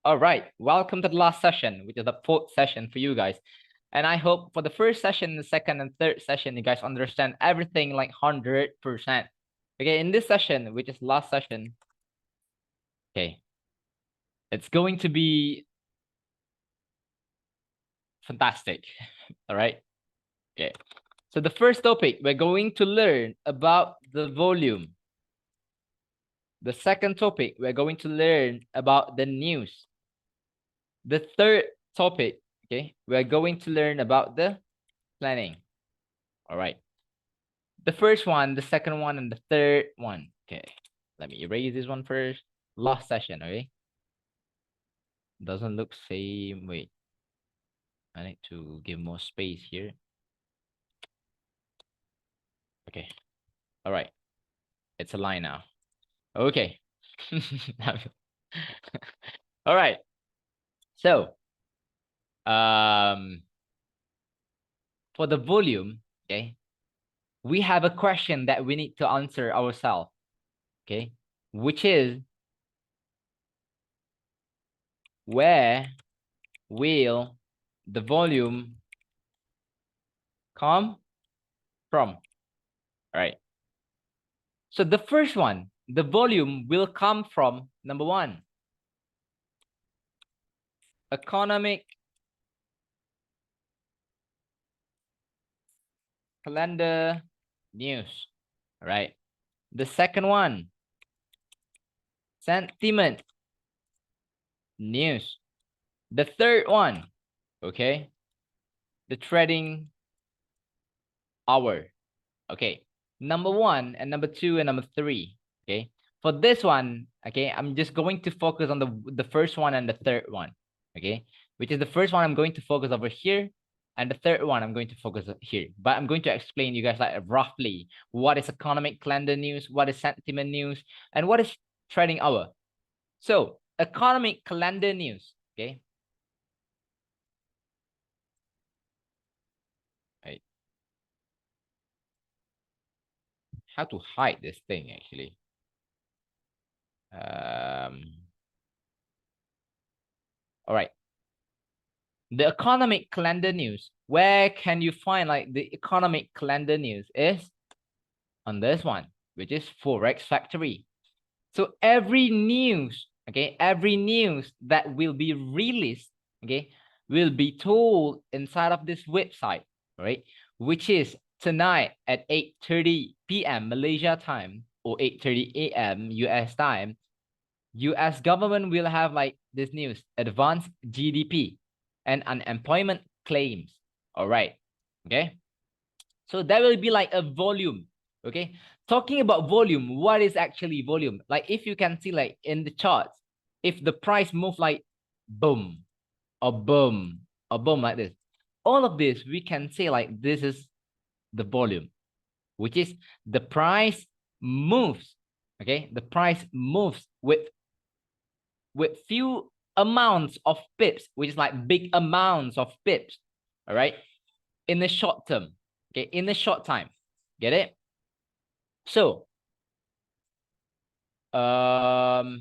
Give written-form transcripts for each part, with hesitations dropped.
All right, welcome to the last session, which is the fourth session for you guys. And I hope for the first session, the second and third session, you guys understand everything like 100%. Okay, in this session, which is last session, okay, it's going to be fantastic. All right, okay. So the first topic, we're going to learn about the volume. The second topic, we're going to learn about the news. The third topic, okay, we're going to learn about the planning. All right. The first one, the second one, and the third one. Okay. Let me erase this one first. Last session, okay? Doesn't look same. Wait. I need to give more space here. Okay. All right. It's a line now. Okay. All right. So, for the volume, okay, we have a question that we need to answer ourselves, okay, which is, where will the volume come from? All right. So the first one, the volume will come from, number one, economic calendar news. All right. The second one, sentiment news. The third one, okay, the trading hour. Okay. Number one and number two and number three. Okay. For this one, okay, I'm just going to focus on the first one and the third one. Okay. Which is the first one I'm going to focus over here. And the third one, I'm going to focus here. But I'm going to explain you guys like roughly what is economic calendar news, what is sentiment news, and what is trading hour. So economic calendar news, okay? Right. How to hide this thing actually? All right. The economic calendar news. Where can you find like the economic calendar news is on this one, which is Forex Factory. So every news, okay, every news that will be released, okay, will be told inside of this website, right? Which is tonight at 8:30 p.m. Malaysia time or 8:30 a.m. US time. US government will have like this news, advanced GDP and unemployment claims. All right. Okay. So that will be like a volume. Okay. Talking about volume, what is actually volume? Like if you can see like in the charts, if the price move like boom or boom or boom like this, all of this we can say like this is the volume, which is the price moves. Okay. The price moves with few amounts of pips, which is like big amounts of pips. All right. In the short term. Okay. In the short time. Get it? So, okay.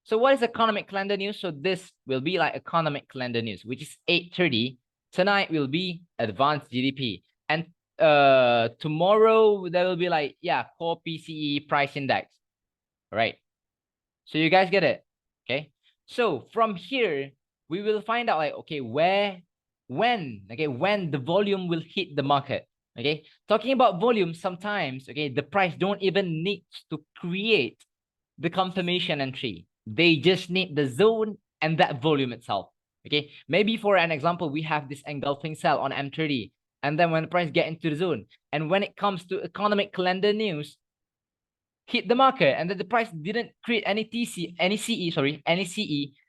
So what is economic calendar news? So this will be like economic calendar news, which is 8:30. Tonight will be advanced GDP. And tomorrow there will be like, yeah, core PCE price index. All right. So you guys get it? Okay. So from here, we will find out like, okay, when the volume will hit the market. Okay. Talking about volume, sometimes, okay, the price don't even need to create the confirmation entry. They just need the zone and that volume itself. Okay. Maybe for an example, we have this engulfing sell on M30. And then when the price get into the zone, and when it comes to economic calendar news, hit the market, and then the price didn't create any any CE,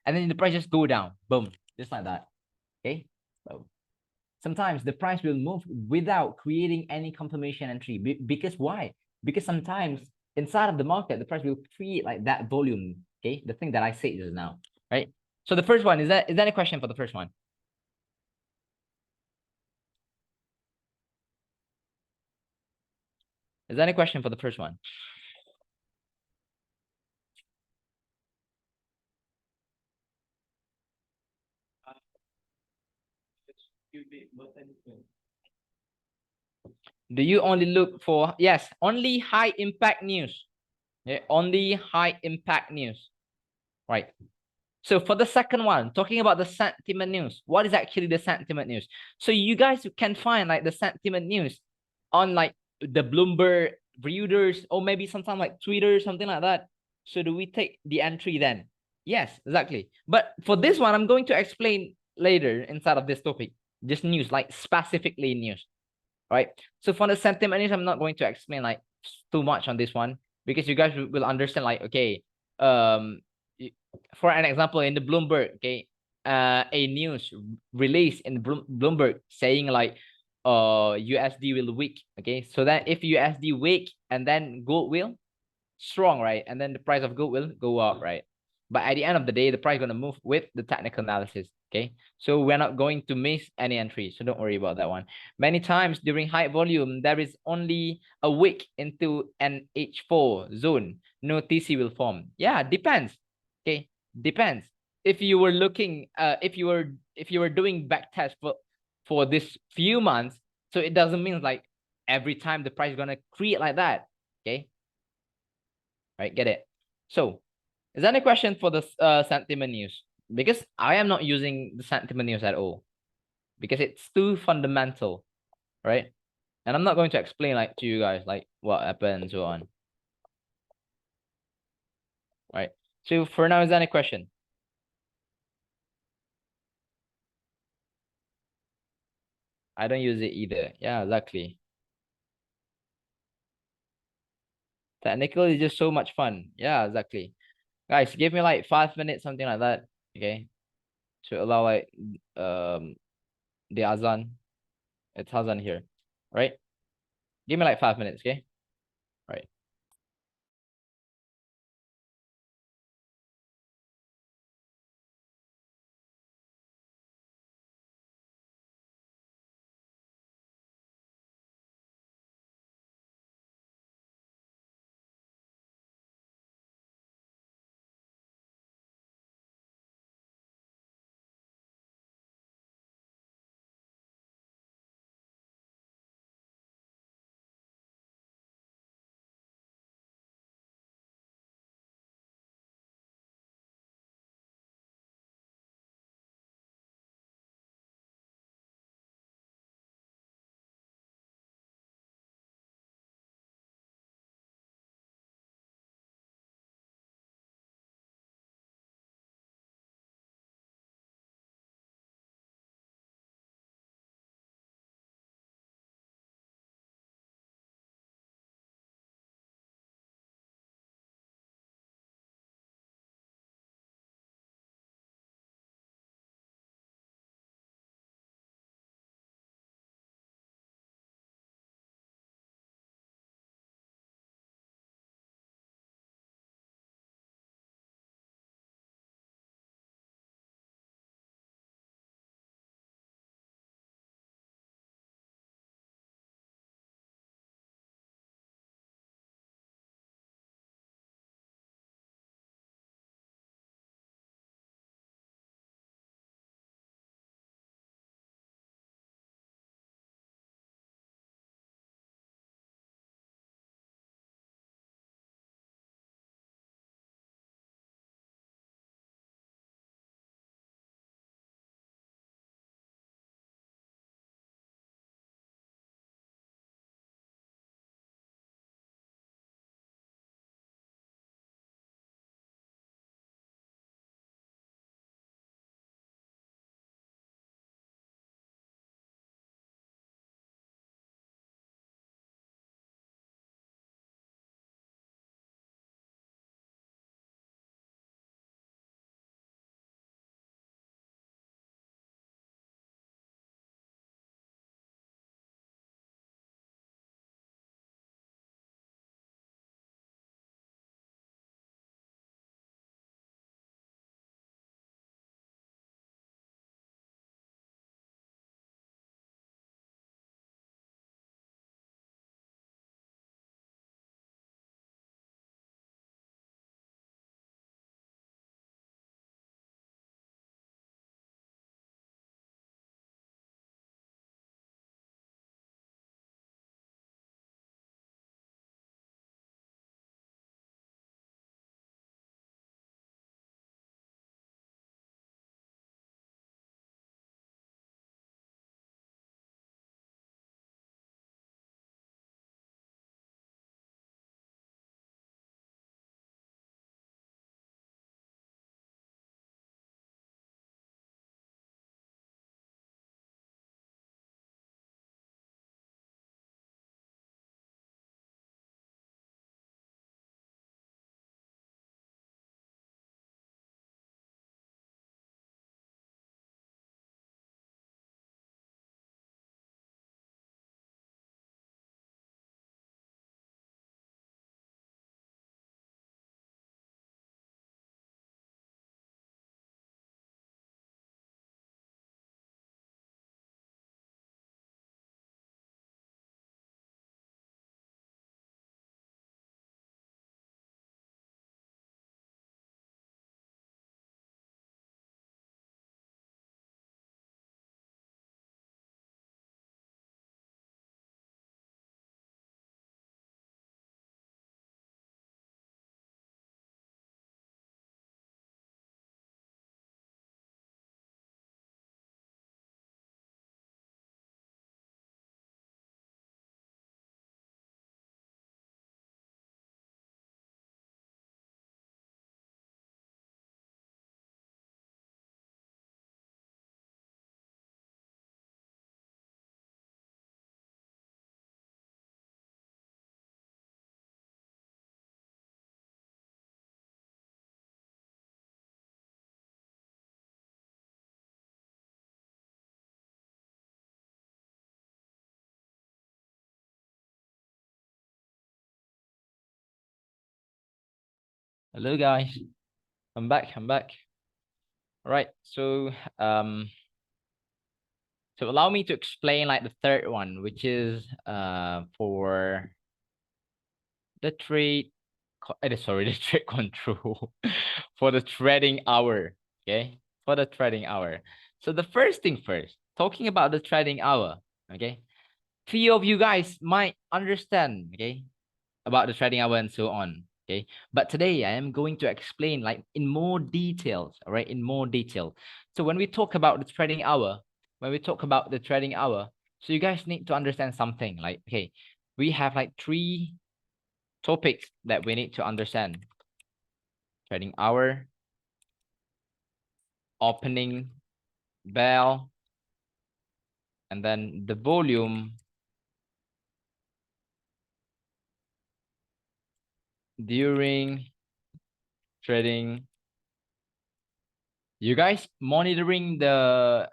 and then the price just go down, boom, just like that. Okay, so sometimes the price will move without creating any confirmation entry. Because why? Because sometimes inside of the market, the price will create like that volume. Okay, the thing that I said just now, right? So the first one, is that a question for the first one? Is there any question for the first one? Do you only look for, yes, only high impact news? Yeah, only high impact news, right? So for the second one, talking about the sentiment news, what is actually the sentiment news? So you guys can find like the sentiment news on like the Bloomberg Reuters, or maybe sometimes like Twitter, something like that. So do we take the entry then? Yes, exactly. But for this one, I'm going to explain later inside of this topic, just news, like specifically news, right? So for the sentiment news, I'm not going to explain like too much on this one, because you guys will understand like, okay, um for an example, in the Bloomberg, okay, a news released in Bloomberg saying like USD will weak, okay, so that if USD weak and then gold will strong, right? And then the price of gold will go up, right? But at the end of the day, the price is going to move with the technical analysis. Okay. So we're not going to miss any entry. So don't worry about that one. Many times during high volume, there is only a wick into an H4 zone. No TC will form. Yeah, depends. Okay. Depends. If you were looking, if you were doing back test for this few months, so it doesn't mean like every time the price is gonna create like that. Okay. Right, get it. So is there any question for the sentiment news? Because I am not using the sentiment news at all, because it's too fundamental, right? And I'm not going to explain like to you guys like what happened and so on, right? So for now, is there any question? I don't use it either. Yeah, exactly. Technical is just so much fun. Yeah, exactly. Guys, give me like 5 minutes, something like that. Okay. To allow like the Azan. It's Azan here. Right? Give me like 5 minutes, okay? Right. Hello guys. I'm back. All right. So allow me to explain like the third one, which is for the sorry, the trade control for the trading hour. Okay. For the trading hour. So the first thing first, talking about the trading hour. Okay. Few of you guys might understand, okay, about the trading hour and so on. Okay. But today I am going to explain like in more details, all right, in more detail. So when we talk about the trading hour, so you guys need to understand something like, okay, we have like three topics that we need to understand. Trading hour, opening bell, and then the volume during trading. You guys monitoring the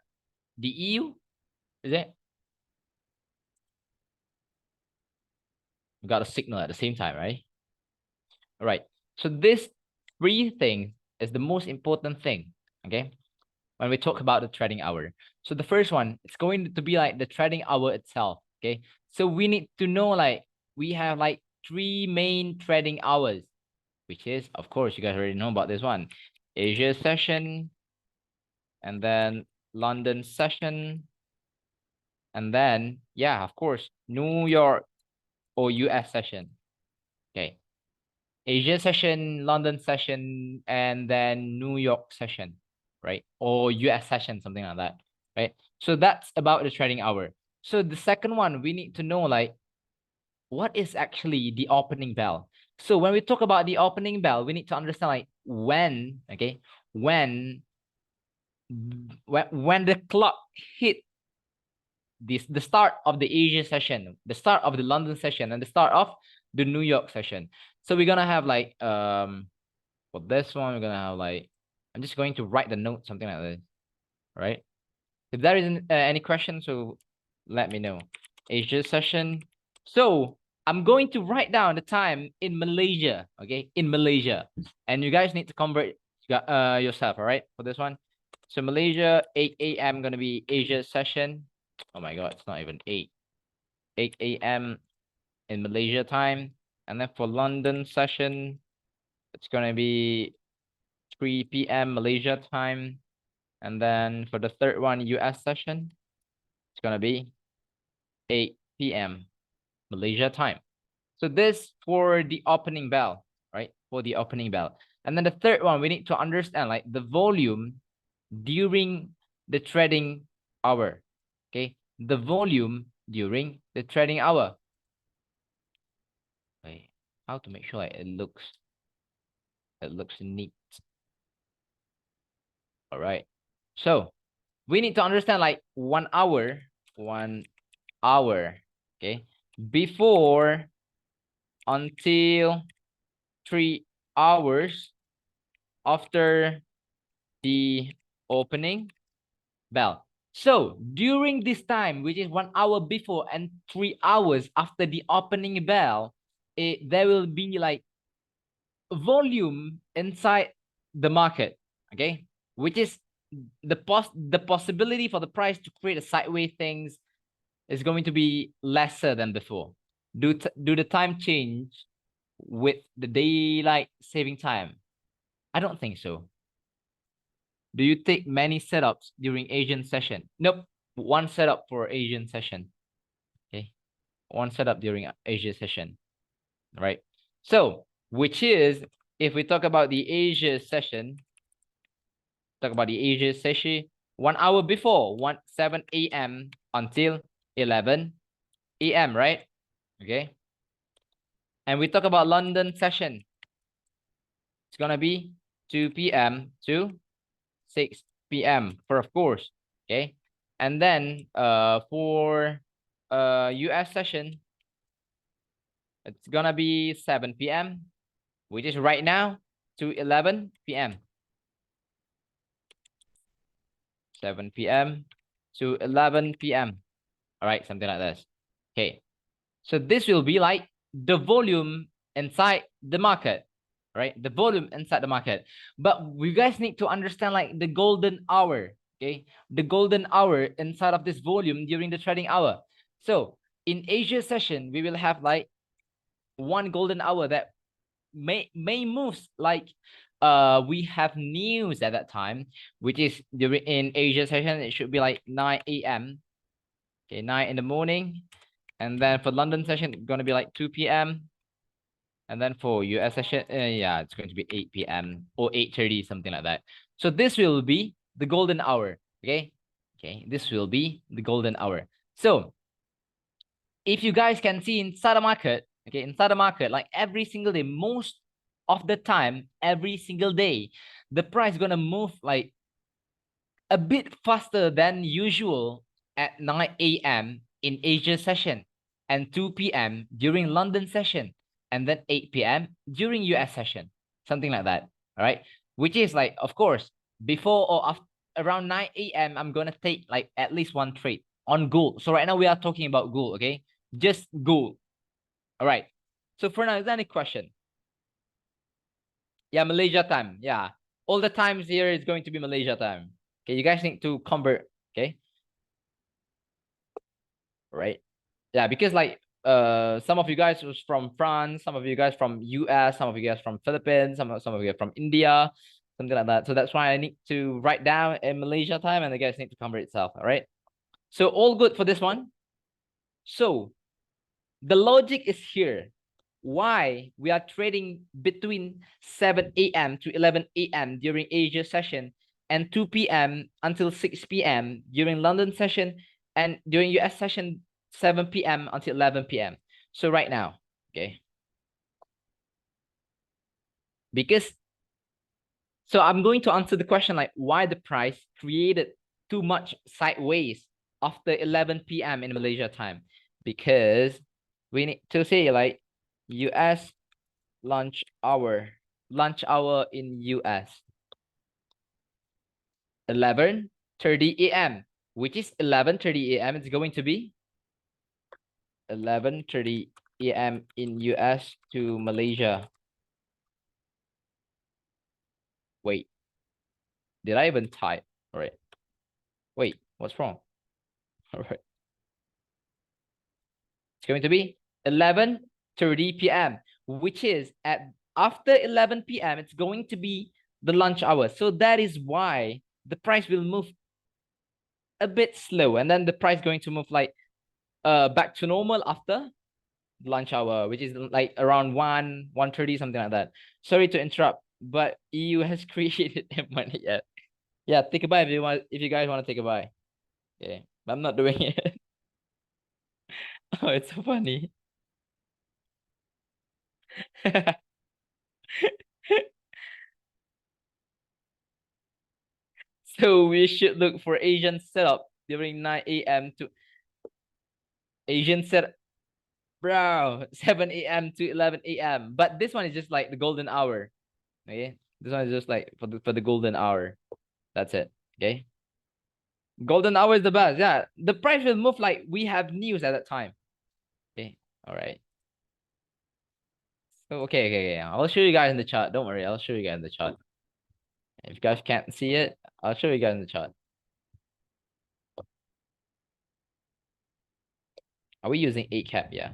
EU? Is it? We got a signal at the same time, right? All right. So this three things is the most important thing, okay? When we talk about the trading hour. So the first one, it's going to be like the trading hour itself, okay? So we need to know like we have like three main trading hours, which is, of course, you guys already know about this one. Asia session, and then London session, and then, yeah, of course, New York or US session. Okay. Asia session, London session, and then New York session, right? Or US session, something like that, right? So that's about the trading hour. So the second one, we need to know like what is actually the opening bell. So when we talk about the opening bell, we need to understand like when, okay, when when the clock hit the start of the Asia session, the start of the London session, and the start of the New York session. So we're gonna have like for this one, we're gonna have like, I'm just going to write the note, something like this, right? If there isn't any questions, so let me know. Asia session. So I'm going to write down the time in Malaysia, okay? In Malaysia. And you guys need to convert yourself, all right? For this one. So Malaysia, 8 a.m. gonna be Asia session. Oh my God, it's not even 8. 8 a.m. in Malaysia time. And then for London session, it's gonna be 3 p.m. Malaysia time. And then for the third one, US session, it's gonna be 8 p.m. Malaysia time. So this for the opening bell, right? For the opening bell. And then the third one, we need to understand like the volume during the trading hour. Okay. The volume during the trading hour. Wait, how to make sure like it looks neat. All right. So we need to understand like 1 hour, 1 hour, okay, before until 3 hours after the opening bell. So during this time, which is 1 hour before and 3 hours after the opening bell, there will be like volume inside the market, okay, which is the possibility for the price to create a sideways things is going to be lesser than before. Do the time change with the daylight saving time? I don't think so. Do you take many setups during Asian session? Nope. One setup for Asian session. Okay. One setup during Asia session. Right. So, which is, if we talk about the Asia session, 1 hour before, 7 a.m. until 11 a.m., right? Okay. And we talk about London session. It's gonna be 2 p.m. to 6 p.m. for of course. Okay. And then for US session, it's gonna be 7 p.m., which is right now, to 11 p.m. 7 p.m. to 11 p.m. All right, something like this. Okay. So this will be like the volume inside the market. right? The volume inside the market. But we guys need to understand like the golden hour, okay? The golden hour inside of this volume during the trading hour. So in Asia session, we will have like one golden hour that may moves like we have news at that time, which is during in Asia session, it should be like 9 a.m. Okay, 9 in the morning. And then for London session, it's gonna be like 2 p.m. And then for US session, yeah, it's going to be 8 p.m. or 8:30, something like that. So this will be the golden hour. Okay. Okay. This will be the golden hour. So if you guys can see inside the market, okay, inside the market, like every single day, most of the time, every single day, the price gonna move like a bit faster than usual at 9 a.m. in Asia session and 2 p.m. during London session and then 8 p.m. during US session, something like that. All right. Which is like, of course, before or after around 9 a.m., I'm going to take like at least one trade on gold. So right now we are talking about gold. Okay. Just gold. All right. So for now, is there any question? Yeah, Malaysia time. Yeah. All the times here is going to be Malaysia time. Okay, you guys need to convert. Okay. Right. Yeah, because like some of you guys was from France, some of you guys from US, some of you guys from Philippines, some of you from India, something like that. So that's why I need to write down in Malaysia time and the guys need to convert itself. All right. So all good for this one. So the logic is here. Why we are trading between 7 a.m. to 11 a.m. during Asia session and 2 p.m. until 6 p.m. during London session and during US session 7 p.m. until 11 p.m. So right now, okay, because so I'm going to answer the question like why the price created too much sideways after 11 p.m. in Malaysia time, because we need to say like US lunch hour in US 11:30 a.m. which is 11:30 a.m. It's going to be 11:30 a.m. in US to Malaysia. Wait, did I even type? All right. Wait, what's wrong? All right. It's going to be 11:30 p.m. which is at after 11 p.m. It's going to be the lunch hour. So that is why the price will move a bit slow, and then the price going to move like back to normal after lunch hour, which is like around 1:30, something like that. Sorry to interrupt, but EU has created money yet. Yeah, take a bite if you guys want to take a bite. Okay, but I'm not doing it. Oh, it's so funny. So we should look for Asian setup during 9 a.m. to Asian set, bro, 7 a.m. to 11 a.m. But this one is just like the golden hour. Okay, this one is just like for the golden hour. That's it. Okay, golden hour is the best. Yeah, the price will move like we have news at that time. Okay, all right. So okay. I'll show you guys in the chart. Don't worry, I'll show you guys in the chart. If you guys can't see it, I'll show you guys in the chart. Are we using 8 cap? Yeah.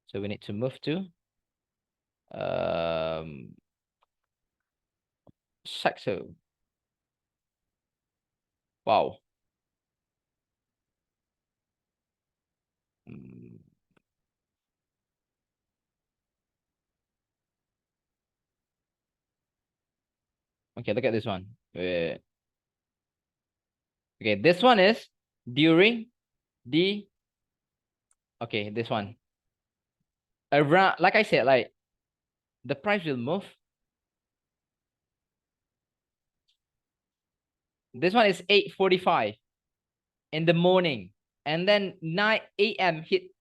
So we need to move to Saxo. Wow. Mm, okay, look at this one. Okay, this one is during the okay, this one. Around like I said, like the price will move. This one is 8:45 in the morning. And then 9 a.m. hit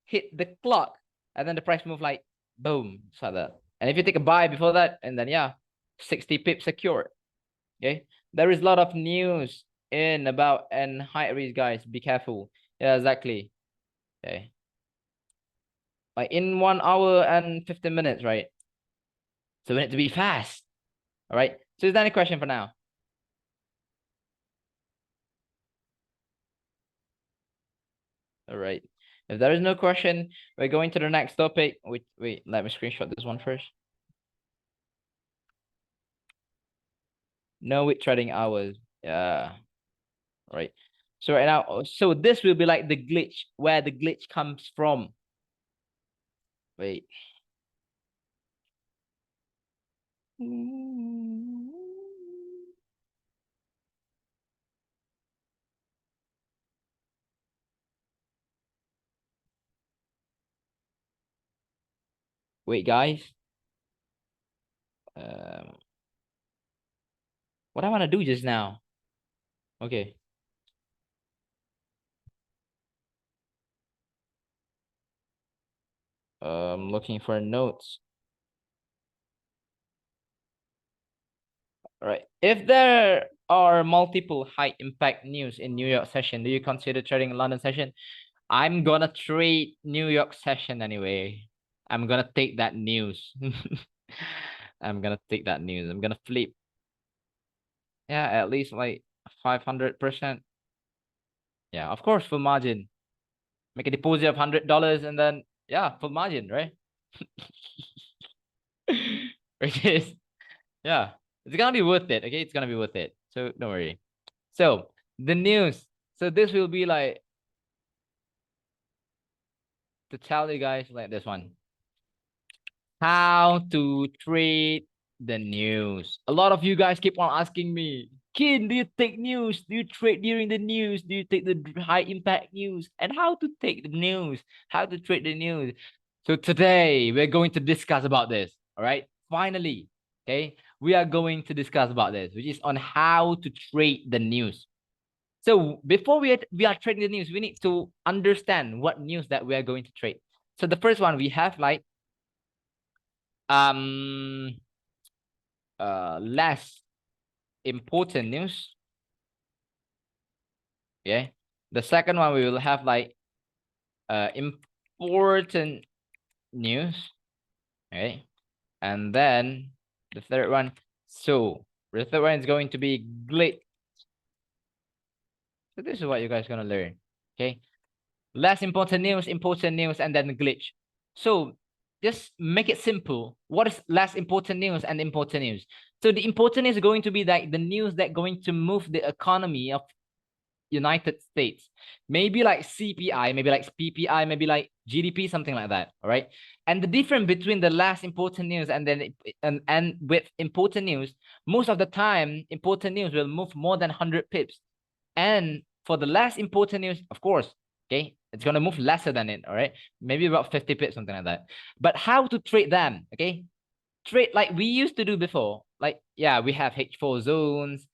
the clock. And then the price move like boom. So that. And if you take a buy before that, and then yeah, 60 pips secured. Okay. There is a lot of news in about and high risk, guys. Be careful. Yeah, exactly. Okay. Like in 1 hour and 15 minutes, right? So we need to be fast. All right. So is there any question for now? All right. If there is no question, we're going to the next topic. Wait, let me screenshot this one first. No with trading hours. Yeah. Right. So right now, so this will be like the glitch, where the glitch comes from. Wait. Wait, guys. Um, what I want to do just now. Okay. Looking for notes. All right. If there are multiple high impact news in New York session, do you consider trading London session? I'm gonna trade New York session anyway. I'm gonna take that news. I'm gonna take that news. I'm gonna flip. Yeah, at least like 500%. Yeah, of course, full margin. Make a deposit of $100 and then yeah, full margin, right? Which is yeah, it's gonna be worth it. Okay, it's gonna be worth it. So don't worry. So the news. So this will be like to tell you guys like this one. How to trade the news. A lot of you guys keep on asking me, Kin, do you take news? Do you trade during the news? Do you take the high impact news? And how to take the news? How to trade the news? So today we're going to discuss about this. All right. Finally, okay, we are going to discuss about this, which is on how to trade the news. So before we are trading the news, we need to understand what news that we are going to trade. So the first one we have like um less important news. Okay. The second one we will have like important news. Okay. And then the third one. So the third one is going to be glitch. So this is what you guys are gonna learn. Okay. Less important news, and then glitch. So just make it simple. What is less important news and important news? So the important is going to be like the news that going to move the economy of United States. Maybe like CPI, maybe like PPI, maybe like GDP, something like that. All right. And the difference between the last important news and then and with important news, most of the time, important news will move more than 100 pips. And for the less important news, of course, okay, it's gonna move lesser than it. All right, maybe about 50 pips, something like that. But how to trade them? Okay, trade like we used to do before. Like yeah, we have H4 zones,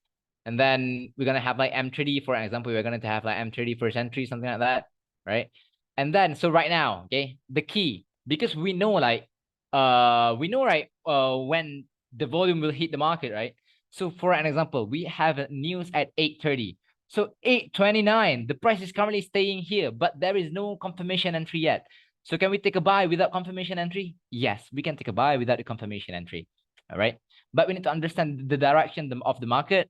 and then we're gonna have like M30, for example. We're gonna have like M30 first entry, something like that, right? And then so right now, okay, the key, because we know like we know right when the volume will hit the market, right? So for an example, we have news at 8:30. So 8:29, the price is currently staying here, but there is no confirmation entry yet. So can we take a buy without confirmation entry? Yes, we can take a buy without a confirmation entry. All right. But we need to understand the direction of the market.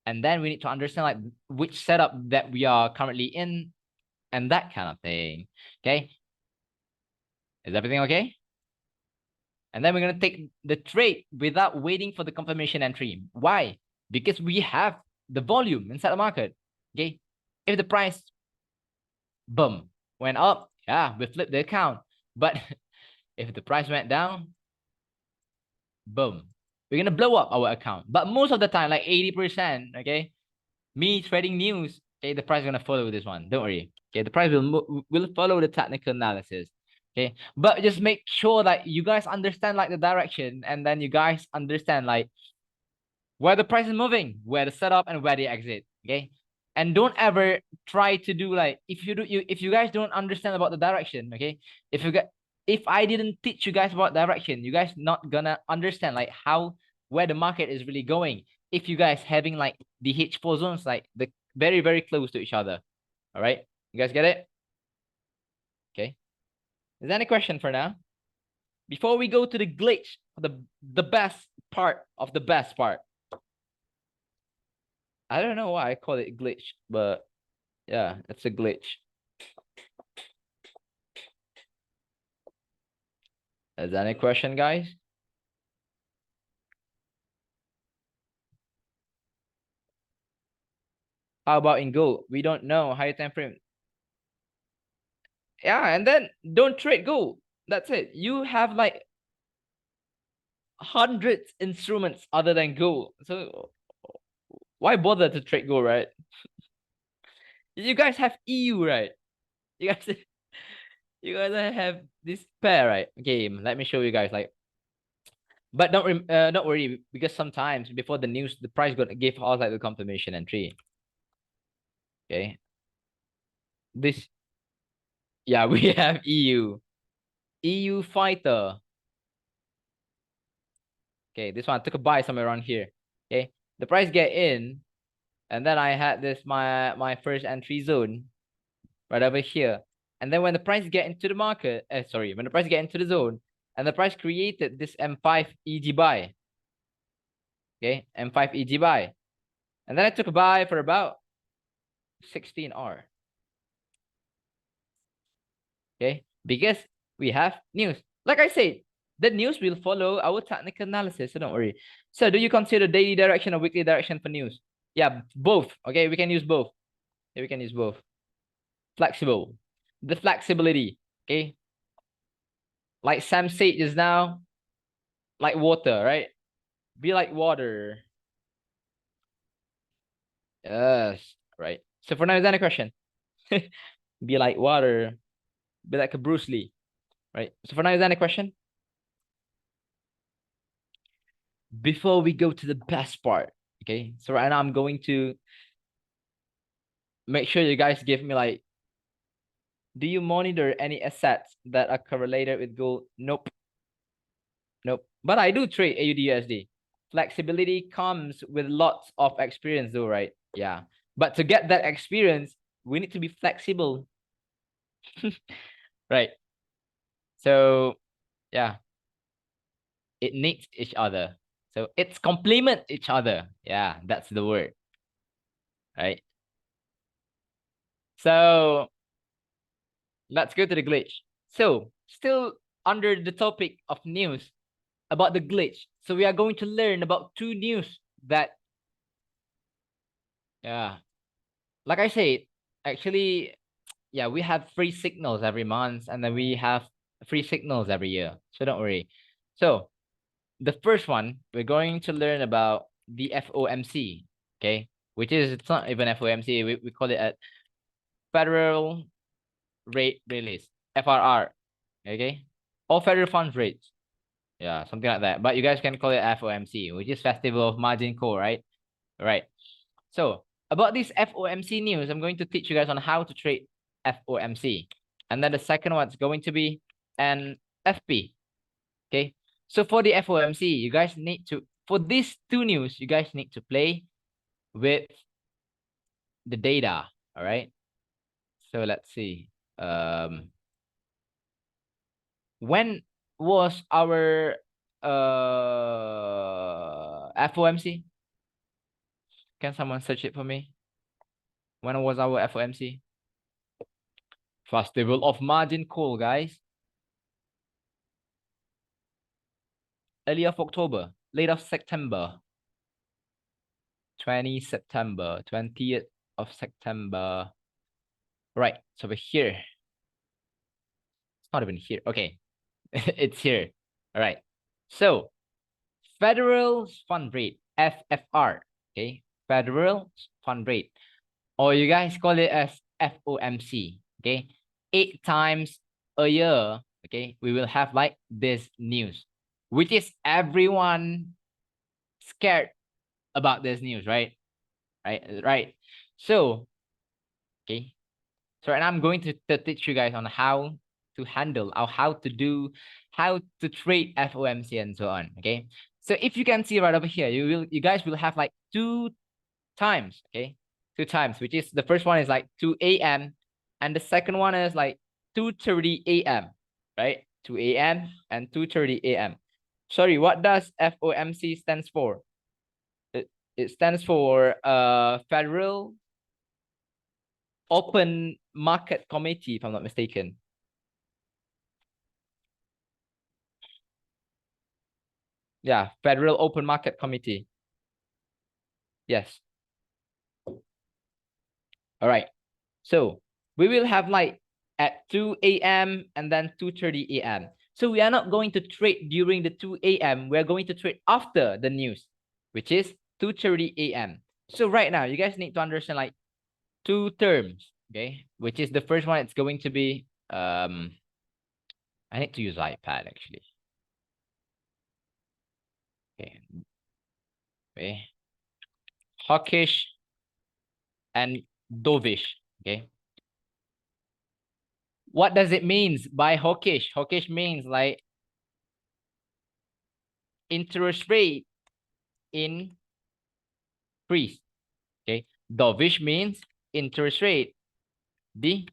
And then we need to understand like which setup that we are currently in and that kind of thing. Okay. Is everything okay? And then we're going to take the trade without waiting for the confirmation entry. Why? Because we have the volume inside the market. Okay. If the price, boom, went up, yeah, we flip the account. But if the price went down, boom, we're gonna blow up our account. But most of the time, like 80%, okay, me trading news, okay, the price is gonna follow this one. Don't worry. Okay, the price will follow the technical analysis. Okay, but just make sure that you guys understand like the direction, and then you guys understand like where the price is moving, where the setup and where the exit. Okay. And don't ever try to do like if you guys don't understand about the direction, okay? If I didn't teach you guys about direction, you guys not gonna understand like how where the market is really going. If you guys having like the H4 zones like the very, very close to each other. All right. You guys get it? Okay. Is there any question for now? before we go to the glitch, the best part of the best part. I don't know why I call it glitch, but yeah, it's a glitch. Is there any question, guys? How about in gold? We don't know higher time frame. Yeah, and then don't trade gold. That's it. You have like hundreds instruments other than gold. So why bother to trade gold, right? You guys have EU, right? You guys you guys have this pair, right? Okay, let me show you guys like, but don't worry, because sometimes before the news, the price gonna give us like the confirmation entry. Okay. This, yeah, we have EU. EU fighter. Okay, this one I took a buy somewhere around here. Okay. The price get in, and then I had this my first entry zone right over here. And then when the price get into the market, when the price get into the zone, and the price created this M5 EG buy. Okay, M5 EG buy. And then I took a buy for about 16R. Okay, because we have news. Like I said, the news will follow our technical analysis, so don't worry. So do you consider daily direction or weekly direction for news? Yeah, both. Okay, we can use both. Yeah, we can use both. Flexible. The flexibility. Okay. Like Sam said just now, like water, right? Be like water. Yes, right. So for now, is that a question? Be like water. Be like a Bruce Lee, right? So for now, is that a question? Before we go to the best part, okay? So right now, I'm going to make sure you guys give me like, do you monitor any assets that are correlated with gold? Nope. Nope. But I do trade AUD/USD. Flexibility comes with lots of experience though, right? Yeah. But to get that experience, we need to be flexible. Right. So yeah, it needs each other. So it's complement each other. Yeah, that's the word. Right. So let's go to the glitch. So still under the topic of news about the glitch. So we are going to learn about two news that, yeah, like I said, actually, yeah, we have free signals every month, and then we have free signals every year. So don't worry. So the first one, we're going to learn about the FOMC, okay? Which is, it's not even FOMC, we call it a Federal Rate Release, FRR, okay? Or Federal Funds Rates. Yeah, something like that. But you guys can call it FOMC, which is Festival of Margin Call, right? Right. So about this FOMC news, I'm going to teach you guys on how to trade FOMC. And then the second one's going to be an FP. Okay. So for the FOMC, you guys need to, for these two news, you guys need to play with the data. All right. So let's see. When was our FOMC? Can someone search it for me? When was our FOMC? Festival of Margin Call, guys. Early of October, late of September. 20th of September. Right, so we're here. It's not even here. Okay, it's here. All right. So Federal Fund Rate, FFR. Okay, Federal Fund Rate, or you guys call it as FOMC. Okay, 8 times a year. Okay, we will have like this news, which is everyone scared about this news, right? Right. So, okay. So, and I'm going to teach you guys on how to handle or how to trade FOMC and so on. Okay. So if you can see right over here, you guys will have like 2 times. Okay. 2 times, which is the first one is like 2 a.m. and the second one is like 2:30 a.m. Right. 2 a.m. and 2:30 a.m. Sorry, what does FOMC stands for? It stands for Federal Open Market Committee, if I'm not mistaken. Yeah, Federal Open Market Committee. Yes. All right. So we will have like at 2 a.m. and then 2:30 a.m. So we are not going to trade during the 2 a.m. We're going to trade after the news, which is 2:30 a.m. So right now, you guys need to understand like two terms, okay? Which is the first one, it's going to be, I need to use iPad actually. Okay. Okay. Hawkish and dovish, okay? What does it means by hawkish? Hawkish means like interest rate increase, okay? Dovish means interest rate decrease.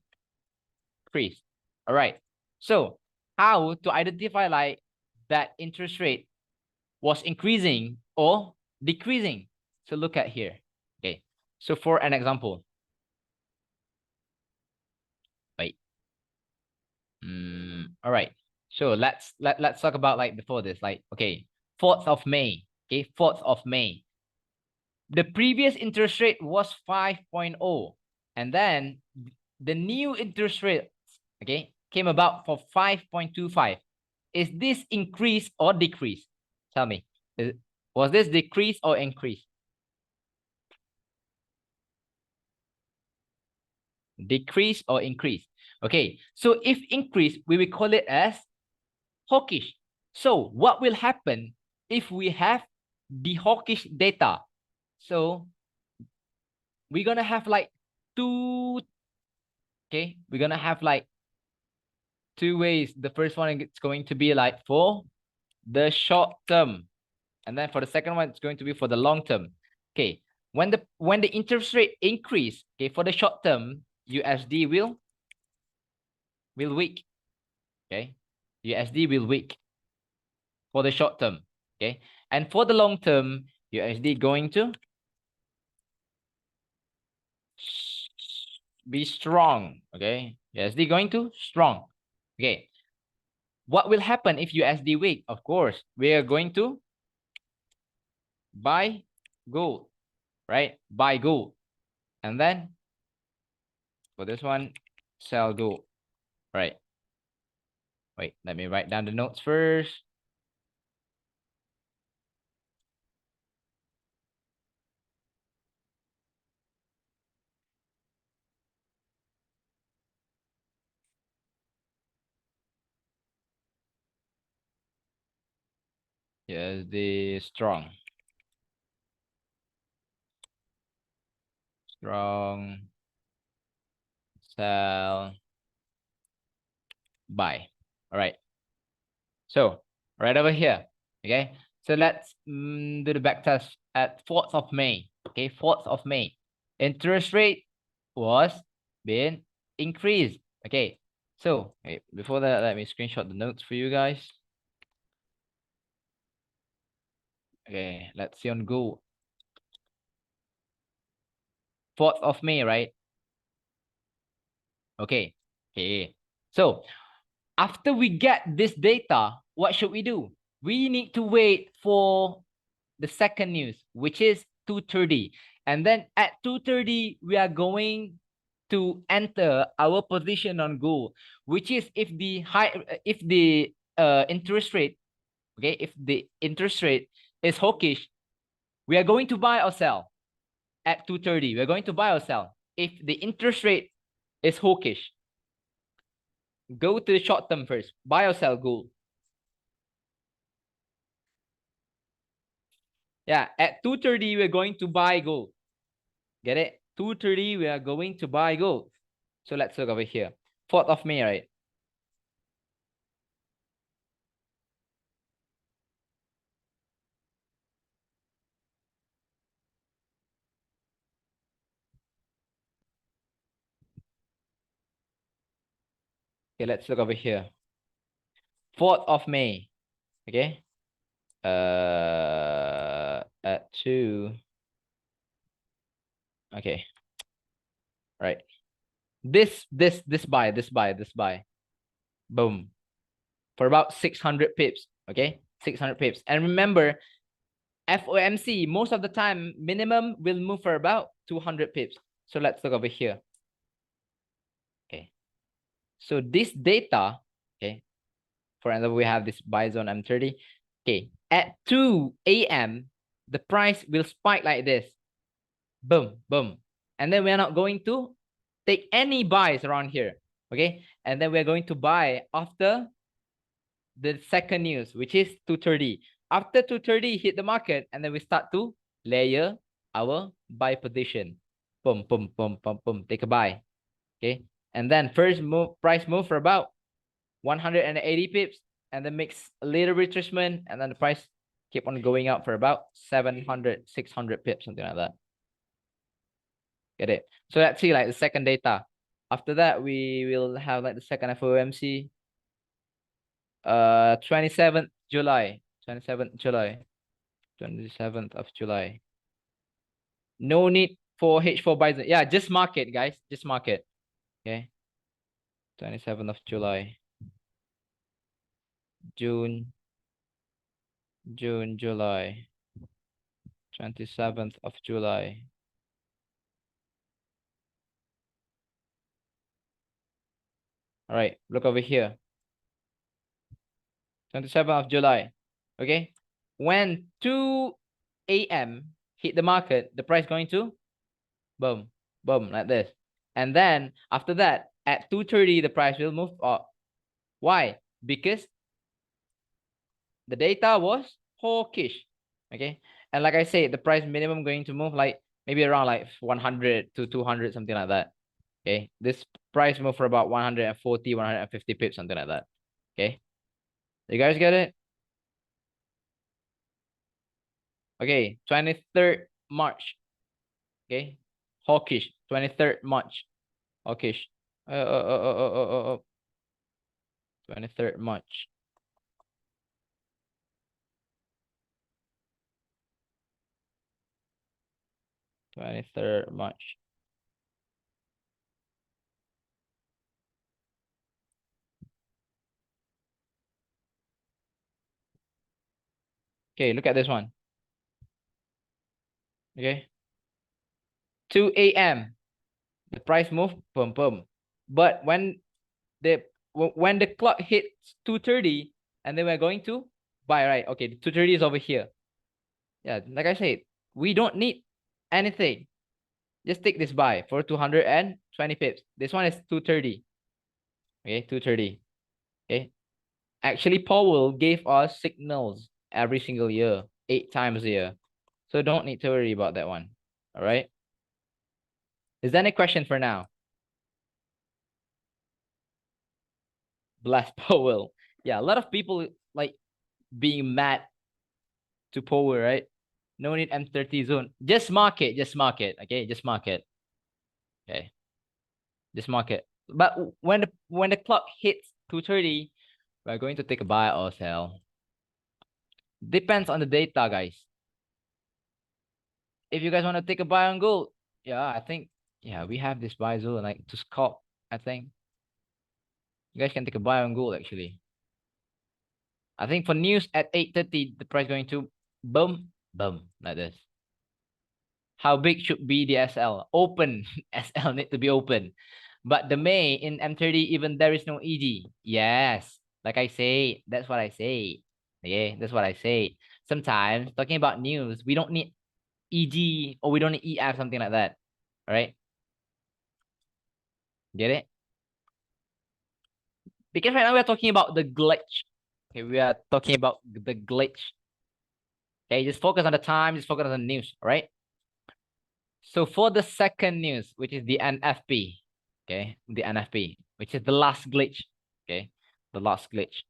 All right. So how to identify like that interest rate was increasing or decreasing? So look at here. Okay. So for an example, wait. All right. So let's talk about like before this, like, okay, 4th of May. Okay, 4th of May. The previous interest rate was 5.0, and then the new interest rate, okay, came about for 5.25. Is this increase or decrease? Tell me. Was this decrease or increase? Decrease or increase? Okay, so if increase, we will call it as hawkish. So what will happen if we have the hawkish data? So we're gonna have like two, okay, we're gonna have like two ways. The first one is going to be like for the short term, and then for the second one, it's going to be for the long term. Okay, when the interest rate increase, okay, for the short term, USD will weak. Okay, USD will weak for the short term. Okay, and for the long term, USD going to be strong. Okay, USD going to strong. Okay, what will happen if USD weak? Of course, we are going to buy gold, right? Buy gold. And then for this one, sell gold, right? Wait, let me write down the notes first. Yes, the strong. Strong, sell, buy. All right. So right over here, okay? So let's do the back test at 4th of May. Okay, 4th of May. Interest rate was being increased. Okay, so wait, before that, let me screenshot the notes for you guys. Okay, let's see on Google. 4th of May, right? Okay. Okay. So after we get this data, what should we do? We need to wait for the second news, which is 2:30. And then at 2:30, we are going to enter our position on gold, which is if the interest rate, okay, if the interest rate is hawkish, we are going to buy or sell at 2:30. We're going to buy or sell. If the interest rate is hawkish, go to the short term first. Buy or sell gold. Yeah, at 2:30, we're going to buy gold. Get it? 2:30, we are going to buy gold. So let's look over here. 4th of May, right? Okay, let's look over here. 4th of May. Okay. At 2. Okay. Right. This buy. Boom. For about 600 pips. Okay. 600 pips. And remember, FOMC, most of the time, minimum will move for about 200 pips. So let's look over here. Okay. So this data, okay, for example, we have this buy zone M30. Okay, at 2 a.m., the price will spike like this. Boom, boom. And then we're not going to take any buys around here. Okay, and then we're going to buy after the second news, which is 2:30. After 2:30 hit the market, and then we start to layer our buy position. Boom, boom, boom, boom, boom. Take a buy. Okay. And then first move, price move for about 180 pips, and then makes a little retracement, and then the price keep on going up for about 700, 600 pips, something like that. Get it? So let's see like the second data. After that, we will have like the second FOMC. 27th July. 27th July. 27th of July. No need for H4 buys. Yeah, just market, guys. Just market. Okay. 27th of July. June, July. 27th of July. All right, look over here. 27th of July. Okay. When 2 a.m. hit the market, the price going to boom, boom, like this. And then after that, at 2:30, the price will move up. Why? Because the data was hawkish. Okay. And like I said, the price minimum going to move like maybe around like 100 to 200, something like that. Okay. This price move for about 140, 150 pips, something like that. Okay. You guys get it? Okay. 23rd March. Okay. Hawkish. 23rd March. Hawkish. 23rd March. 23rd March. Okay, look at this one. Okay. 2 a.m. The price move, boom, boom. But when the clock hits 2:30, and then we're going to buy, right? Okay, 2:30 is over here. Yeah, like I said, we don't need anything. Just take this buy for 220 pips. This one is 2:30. Okay, 2:30. Okay. Actually, Powell gave us signals every single year, 8 times a year. So don't need to worry about that one. All right. Is there any question for now? Blast Powell. Yeah, a lot of people like being mad to Powell, right? No need M30 zone. Just market. Okay, just market. Okay, just market. But when the clock hits 2:30, we're going to take a buy or sell. Depends on the data, guys. If you guys want to take a buy on gold, yeah, I think we have this buy zone like to scalp. I think you guys can take a buy on gold actually. I think for news at 8:30, the price going to boom, boom like this. How big should be the SL? Open. SL need to be open. But the May in M30, even there is no ED. Yes. Like I say, that's what I say. Yeah, that's what I say. Sometimes talking about news, we don't need EG or we don't need EF, something like that. All right. Get it? Because right now we're talking about the glitch. Okay, we are talking about the glitch. Okay, just focus on the time, just focus on the news, all right? So for the second news, which is the NFP, okay, the NFP, which is the last glitch, okay, the last glitch.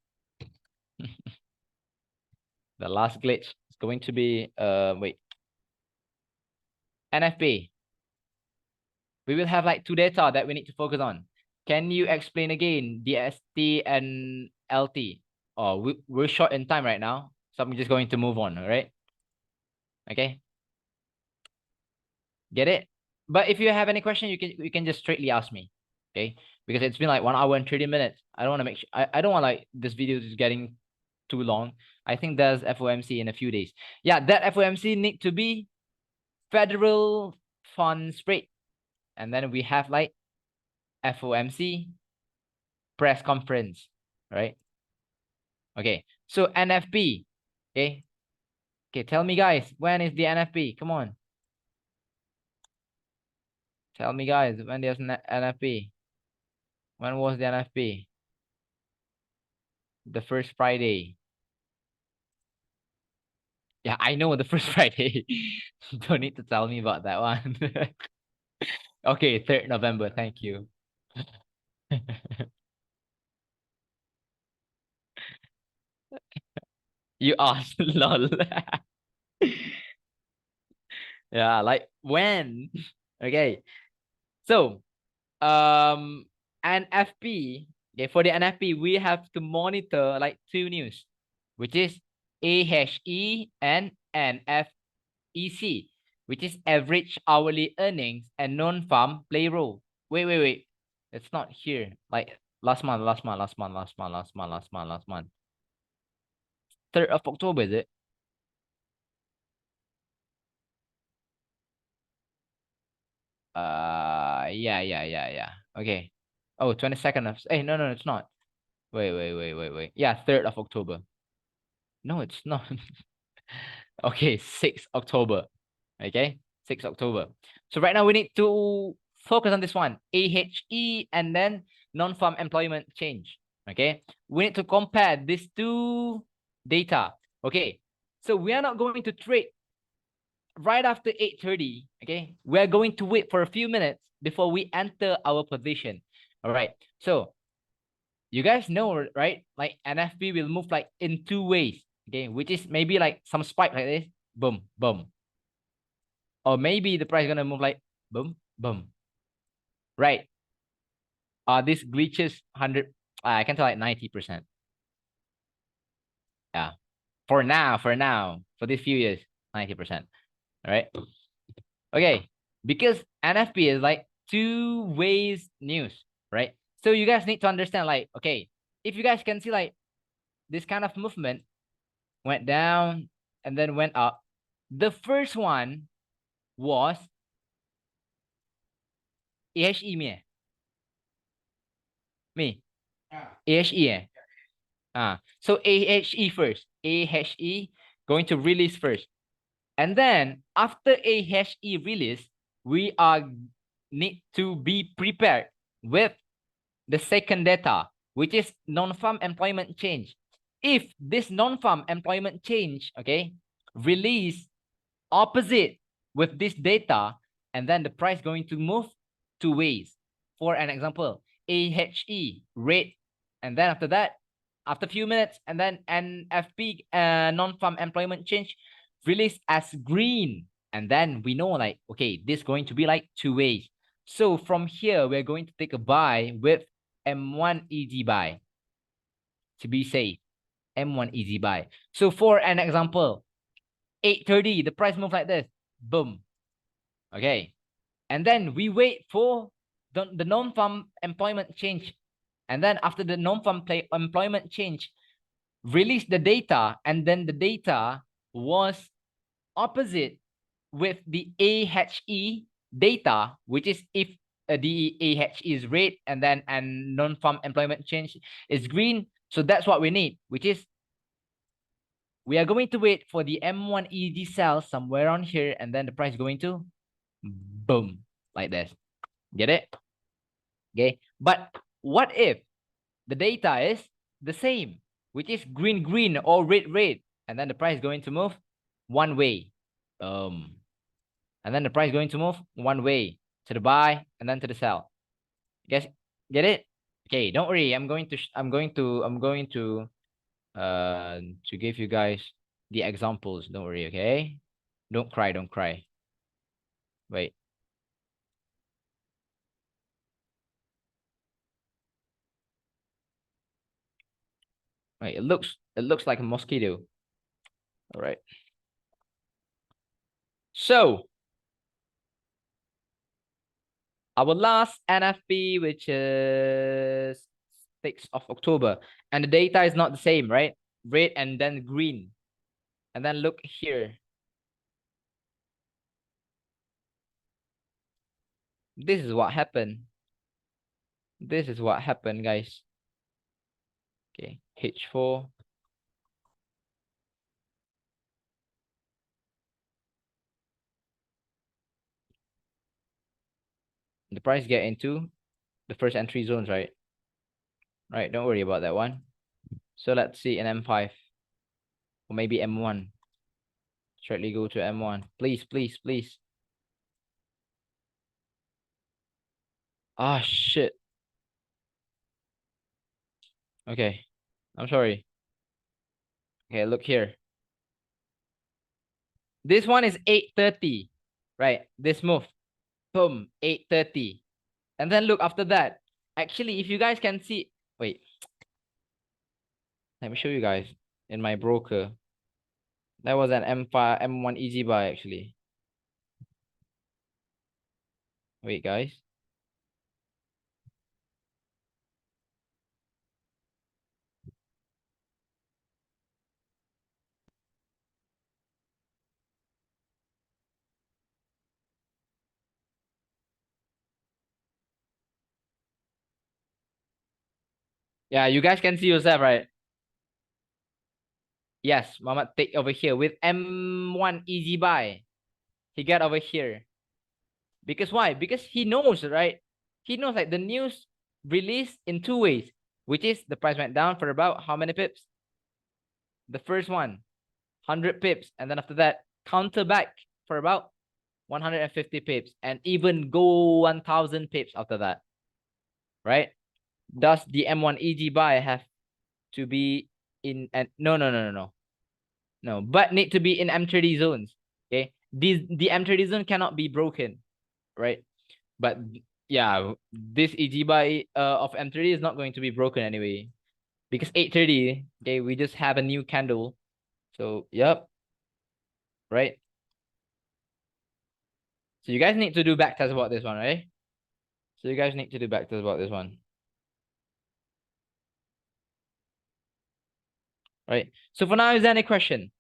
The last glitch is going to be, wait, NFP. We will have like 2 data that we need to focus on. Can you explain again DST and LT? Oh, we're short in time right now, so I'm just going to move on. All right. Okay. Get it? But if you have any question, you can just straightly ask me. Okay. Because it's been like 1 hour and 30 minutes. I don't want to make sure I don't want like this video is getting too long. I think there's FOMC in a few days. Yeah, that FOMC need to be federal funds rate. And then we have like FOMC press conference, right? Okay. So NFP. Okay. Okay, tell me guys, when is the NFP? Come on. Tell me guys, when there's NFP? When was the NFP? The first Friday. Yeah, I know the first Friday. Don't need to tell me about that one. Okay, 3rd November. Thank you. You asked, lol. Yeah, like when? Okay. So, NFP. Okay, for the NFP, we have to monitor like two news, which is AHE and NFEC, which is average hourly earnings and non-farm payroll. Wait. It's not here. Like last month. 3rd of October, is it? Yeah. Okay. Oh, 22nd of, hey, no, it's not. Wait. Yeah, 3rd of October. No, it's not. Okay, 6th October. Okay, 6th October. So right now we need to focus on this one, AHE and then non-farm employment change. Okay, we need to compare these two data. Okay, so we are not going to trade right after 8:30. Okay, we're going to wait for a few minutes before we enter our position. All right, so you guys know, right? Like NFP will move like in two ways. Okay, which is maybe like some spike like this, boom, boom. Or maybe the price gonna move like boom, boom. Right. This glitches 100. I can tell like 90%. Yeah. For these few years, 90%. All right. Okay. Because NFP is like two ways news, right? So you guys need to understand, like, okay, if you guys can see like this kind of movement went down and then went up. The first one was AHE me. Me. AHE. So AHE first. AHE going to release first. And then after AHE release, we are need to be prepared with the second data, which is non-farm employment change. If this non-farm employment change, okay, release opposite with this data, and then the price going to move two ways. For an example, AHE rate, and then after that, after a few minutes, and then NFP non-farm employment change released as green, and then we know like, okay, this is going to be like two ways. So from here, we're going to take a buy with M1 easy buy to be safe. M1 easy buy. So for an example, 8:30, the price move like this. Boom. Okay. And then we wait for the non-farm employment change. And then after the non-farm employment change, release the data. And then the data was opposite with the AHE data, which is if the AHE is red and then non-farm employment change is green. So that's what we need, which is we are going to wait for the M1 ED cell somewhere on here, and then the price is going to boom, like this. Get it? Okay. But what if the data is the same, which is green, green or red, red, and then the price is going to move one way. And then the price is going to move one way to the buy and then to the sell. Guess get it? Okay, don't worry. I'm going to give you guys the examples. Don't worry, okay? Don't cry. Wait. Right, it looks like a mosquito. All right. So our last NFP, which is 6th of October, and the data is not the same, right? Red and then green. And then look here. This is what happened. This is what happened, guys. Okay, H4. The price get into the first entry zones, right? Right, don't worry about that one. So let's see an M5 or maybe M1. Straightly go to M1. Please, please, please. Ah, shit. Okay, I'm sorry. Okay, look here. This one is 8:30, right? This move, boom, 8:30. And then look after that. Actually, if you guys can see, wait, let me show you guys in my broker. That was an M5, M1 easy buy actually. Wait, guys. Yeah, you guys can see yourself, right? Yes, Mama take over here with M1 easy buy. He got over here. Because why? Because he knows, right? He knows like the news released in two ways, which is the price went down for about how many pips? The first one, 100 pips. And then after that, counter back for about 150 pips and even go 1000 pips after that, right? Does the M1 EG buy have to be in, and no, but need to be in M30 zones. Okay, the M30 zone cannot be broken, right? But yeah, this EG buy of M30 is not going to be broken anyway, because 8:30. Okay, we just have a new candle, so yep, right. So you guys need to do backtest about this one, right? So you guys need to do backtest about this one, right? So for now, is there any question?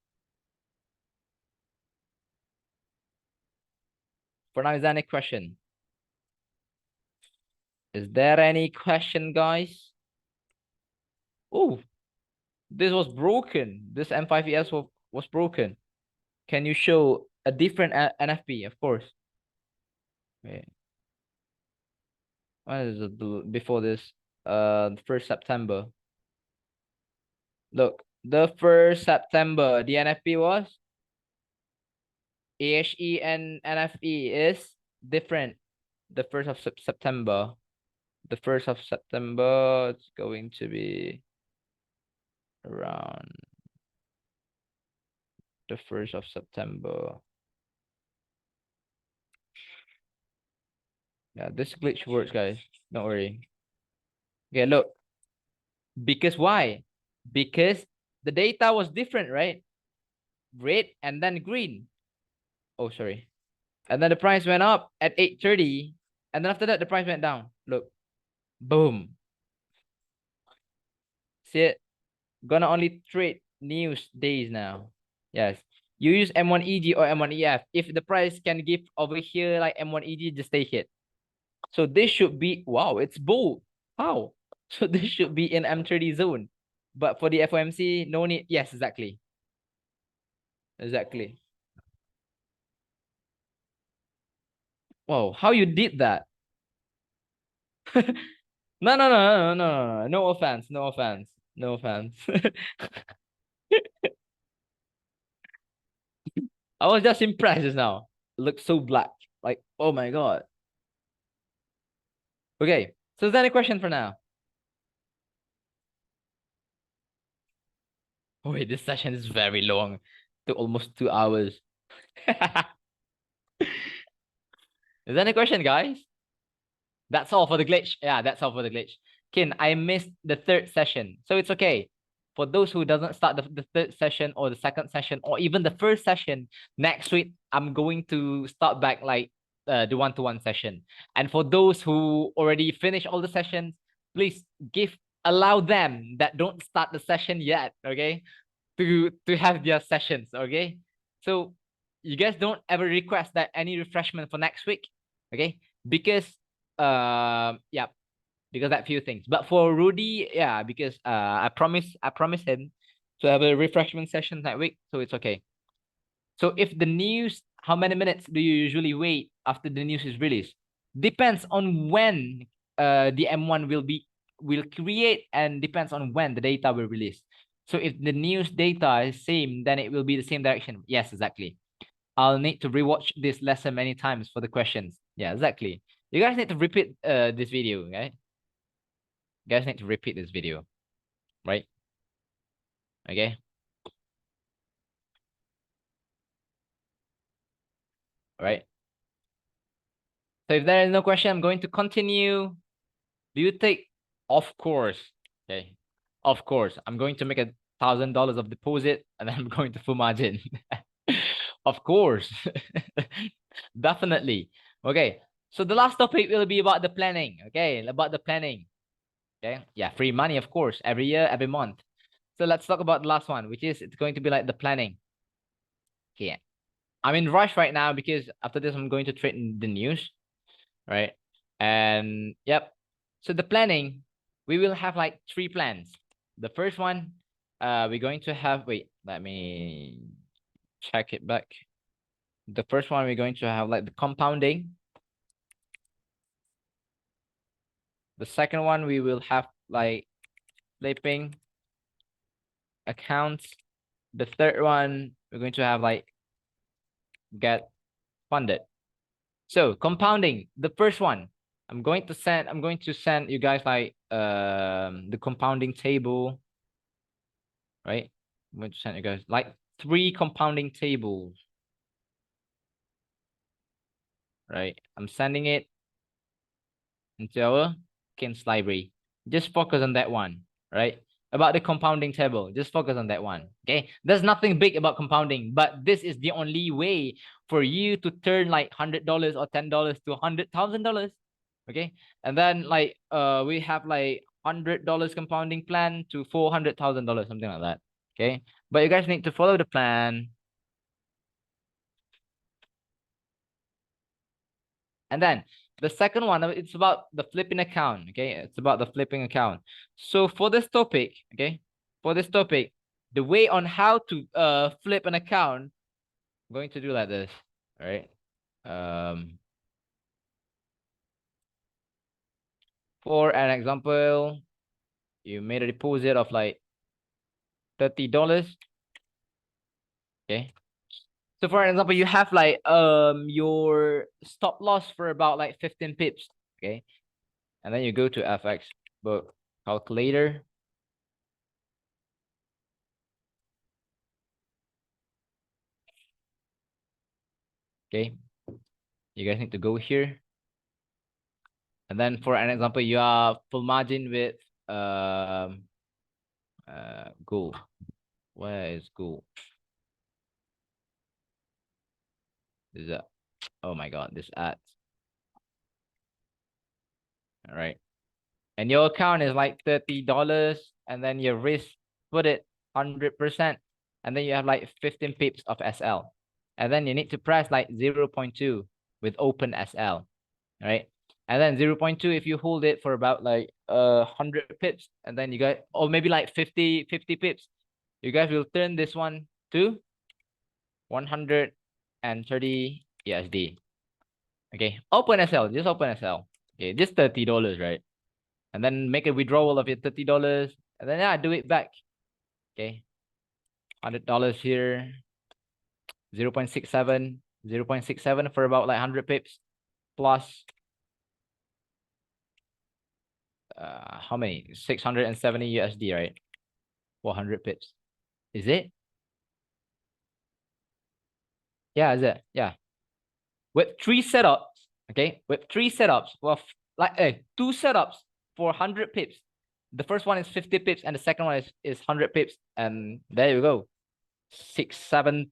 For now, is there any question? Is there any question, guys? Oh, this was broken. This M5ES was broken. Can you show a different NFP? Of course. Wait. What is it before this? The 1st September. Look, the 1st September, the NFP was AHE and NFE is different. The 1st of September. The 1st of September, it's going to be around the 1st of September. Yeah, this glitch works, guys. Don't worry. Okay, look. Because why? Because the data was different, right? Red and then green. Oh, sorry. And then the price went up at 8:30. And then after that, the price went down. Look. Boom. See it? Gonna only trade news days now. Yes. You use M1EG or M1EF. If the price can give over here like M1EG, just take it. So this should be, wow, it's bold. How? So this should be in M30 zone. But for the FOMC, no need. Yes, exactly. Exactly. Wow, how you did that? No, no, no, no, no, no, no. No offense, no offense, no offense. I was just impressed just now. It looks so black. Like, oh my God. Okay, so is there any question for now? Oh, wait, this session is very long. Took almost 2 hours. Is there any question, guys? That's all for the glitch. Yeah, that's all for the glitch. Kin, I missed the 3rd session, so it's okay. for those who doesn't start the third session or the second session or even the first session next week, I'm going to start back like the one-to-one session. And for those who already finished all the sessions, please allow them that don't start the session yet, okay, to have their sessions, okay? So you guys don't ever request that any refreshment for next week, okay? Because yeah, because that few things. But for Rudy, yeah, because I promised him to have a refreshment session that week, so it's okay. So if the news, how many minutes do you usually wait after the news is released? Depends on when the M1 will create, and depends on when the data will release. So if the news data is same, then it will be the same direction. Yes, exactly. I'll need to rewatch this lesson many times for the questions. Yeah, exactly. You guys need to repeat this video, right? You guys need to repeat this video, right? Okay. All right. So if there is no question, I'm going to continue. Do you take? Of course. Okay. Of course. I'm going to make $1,000 of deposit and then I'm going to full margin. Of course. Definitely. Okay. So the last topic will be about the planning. Okay. About the planning. Okay. Yeah. Free money, of course. Every year, every month. So let's talk about the last one, which is it's going to be like the planning. Okay. I'm in rush right now because after this, I'm going to trade in the news. Right. And yep. So the planning, we will have like 3 plans. The first one, we're going to have, wait, let me check it back. The first one, we're going to have like the compounding. The second one, we will have like flipping accounts. The third one, we're going to have like get funded. So compounding, the first one, I'm going to send you guys like the compounding table, right? I'm going to send you guys like 3 compounding tables, right? I'm sending it into our Kim's library. Just focus on that one, right? About the compounding table, just focus on that one, okay? There's nothing big about compounding, but this is the only way for you to turn like $100 or $10 to $100,000, okay? And then like we have like $100 compounding plan to $400,000, something like that, okay? But you guys need to follow the plan. And then the second one, it's about the flipping account. Okay, it's about the flipping account. So for this topic, okay, for this topic, the way on how to flip an account, I'm going to do like this. All right. For an example, you made a deposit of like $30. Okay. So for example, you have like your stop loss for about like 15 pips. Okay. And then you go to FX book calculator. Okay. You guys need to go here. And then for an example, you are full margin with gold. Where is gold? Is that, oh my god, this ads. All right. And your account is like $30, and then your risk, put it 100%, and then you have like 15 pips of SL. And then you need to press like 0.2 with open SL. Right. And then 0.2, if you hold it for about like 100 pips, and then you got, or maybe like 50 pips, you guys will turn this one to 130 USD. Okay, open SL, just open SL. Okay, just $30, right? And then make a withdrawal of your $30, and then yeah, do it back. Okay, $100 here, 0.67, 0.67 for about like 100 pips, plus how many? 670 USD, right? 400 pips. Is it? Yeah, is it? Yeah. With 3 setups, okay? With 3 setups, well, like 2 setups for 100 pips. The first one is 50 pips and the second one is 100 pips. And there you go. 670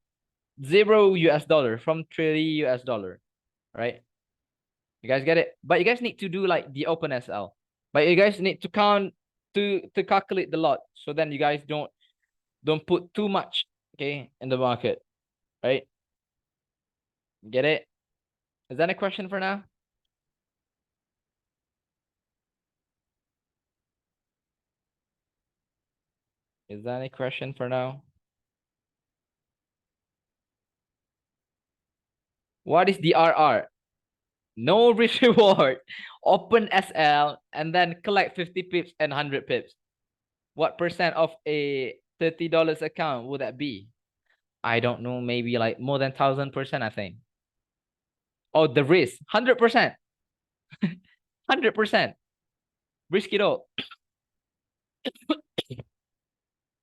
US dollar from 30 US dollar, right? You guys get it? But you guys need to do like the open SL. But you guys need to count to calculate the lot. So then you guys don't put too much, okay, in the market, right? Get it? Is that a question for now? Is that a question for now? What is the RR? No risk reward. Open SL and then collect 50 pips and 100 pips. What percent of a $30 account would that be? I don't know, maybe like more than 1,000%, I think. Oh, the risk, 100%. 100%. Risk it all.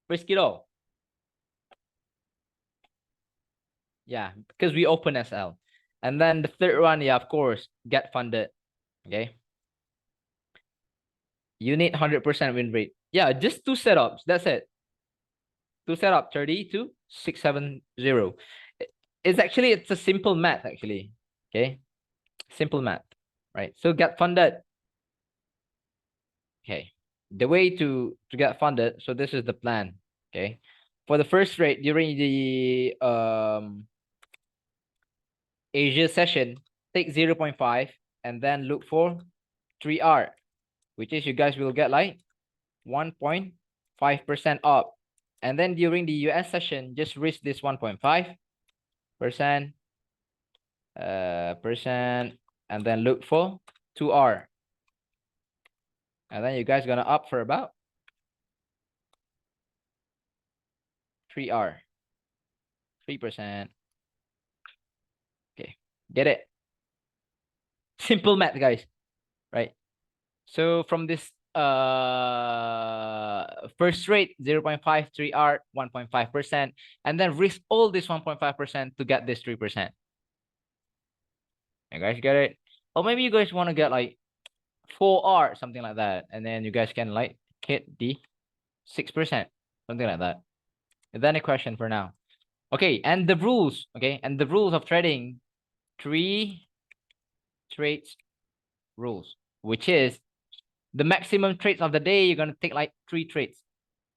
Risk it all. Yeah, because we open SL. And then the third one, yeah, of course, get funded. Okay. You need 100% win rate. Yeah, just 2 setups. That's it. 2 setup 30 to 670. It's a simple math, actually. Okay. Simple math. Right. So get funded. Okay. The way to get funded. So this is the plan. Okay. For the first rate during the Asia session, take 0.5 and then look for 3R, which is you guys will get like 1.5% up. And then during the US session, just risk this 1.5% and then look for 2R. And then you guys gonna up for about 3R. 3%. Okay, get it? Simple math, guys. Right? So from this first rate 0.5 3R 1.5% and then risk all this 1.5% to get this 3%. You guys get it? Or maybe you guys want to get like 4R, something like that, and then you guys can like hit the 6%, something like that. Is that a question for now? Okay, and the rules, okay, and the rules of trading, 3 trades rules, which is the maximum trades of the day, you're going to take like 3 trades.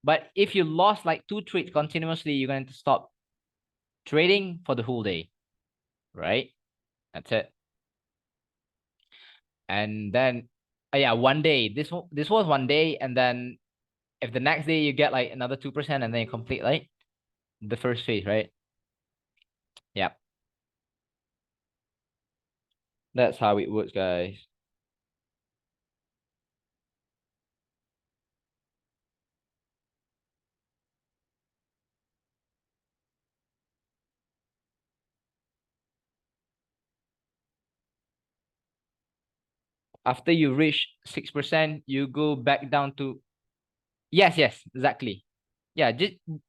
But if you lost like 2 trades continuously, you're going to stop trading for the whole day, right? That's it. And then, yeah, one day. This was one day, and then if the next day you get like another 2%, and then you complete like the first phase, right? Yeah. That's how it works, guys. After you reach 6%, you go back down to yes, exactly. Yeah,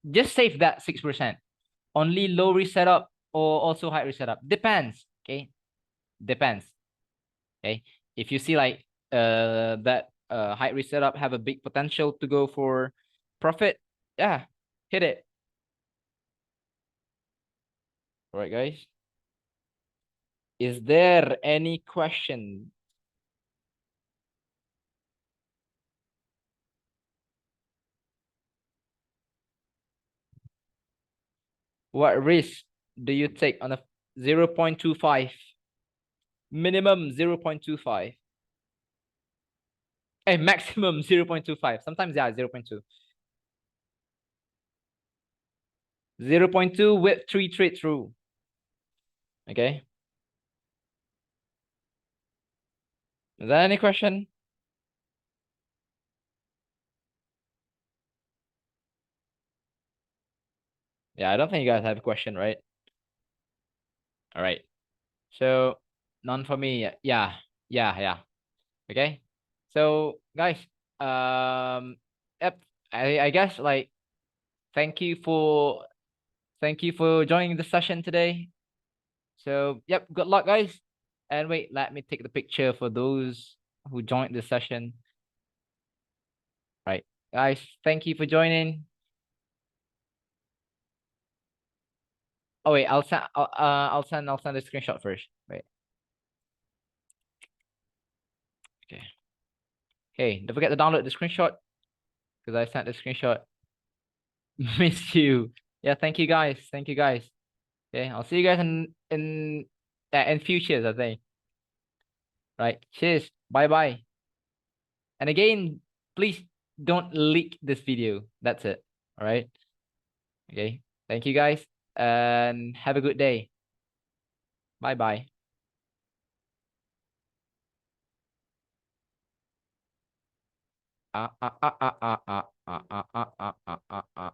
just save that 6%. Only low risk setup or also high risk setup. Depends. Okay. Depends. Okay. If you see like that high risk setup have a big potential to go for profit, yeah, hit it. All right, guys. Is there any question? What risk do you take on a 0.25? Minimum 0.25. Hey, maximum 0.25. Sometimes, yeah, 0.2. 0.2 with 3 trades rule. Okay. Is there any question? Yeah, I don't think you guys have a question, right? All right. So none for me. Yeah. Okay. So guys, yep. I guess like thank you for joining the session today. So yep, good luck, guys. And wait, let me take the picture for those who joined the session. Right, guys, thank you for joining. Oh wait, I'll send a screenshot first. Wait. Okay. Hey, don't forget to download the screenshot because I sent the screenshot. Missed you. Yeah, thank you guys. Thank you guys. Okay, I'll see you guys in futures, I think. Right. Cheers. Bye bye. And again, please don't leak this video. That's it. All right. Okay. Thank you guys and have a good day. Bye bye. Ah ah ah ah ah ah ah ah ah ah ah ah.